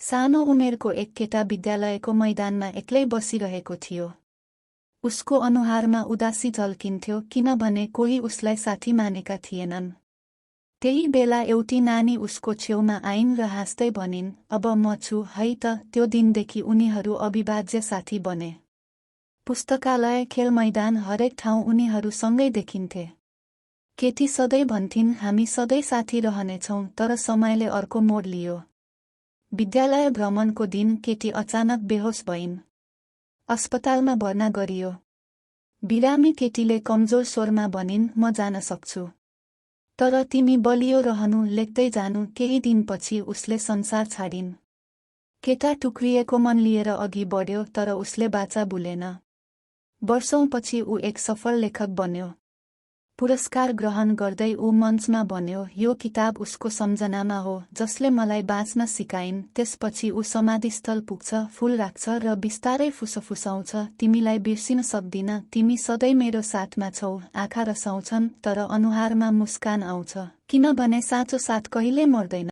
सानो उमेरको एक केटा विद्यालयको मैदानमा एक्लै बसिरहेको थियो। उसको अनुहारमा उदासी झल्किन्थ्यो किनभने कोही उसलाई साथी मानेका थिएनन्। त्यही बेला एउटी नानी उसको छेउमा आइन् र हाँस्दै भनिन्, "अब म छु है त।" त्यो दिनदेखि उनीहरू अविभाज्य साथी बने। पुस्तकालय, खेल मैदान, हरेक ठाउँ उनीहरू सँगै देखिन्थे। केटी सधैँ भन्थिन्, "हामी सधैँ साथी रहनेछौँ।" तर समयले अर्को मोड लियो। विद्यालय भ्रमणको दिन केटी अचानक बेहोस भइन्। अस्पतालमा भर्ना गरियो। बिरामी केटीले कमजोर स्वरमा भनिन्, "म जान सक्छु। तर तिमी बलियो रहनु, लेख्दै जानु।" केही दिनपछि उसले संसार छाडिन्। केटा टुक्रिएको मन लिएर अघि बढ्यो, तर उसले बाचा बुलेन। वर्षौंपछि ऊ एक सफल लेखक बन्यो। पुरस्कार ग्रहण गर्दै ऊ मञ्चमा भन्यो, "यो किताब उसको सम्झनामा हो, जसले मलाई बाँच्न सिकाइन्।" त्यसपछि ऊ समाधिस्थल पुग्छ, फूल राख्छ र बिस्तारै फुसफुसाउँछ, "तिमीलाई बिर्सिन सक्दिन, तिमी सधैँ मेरो साथमा छौ।" आँखा रसाउँछन्, तर अनुहारमा मुस्कान आउँछ, किनभने साँचो साथ कहिल्यै मर्दैन।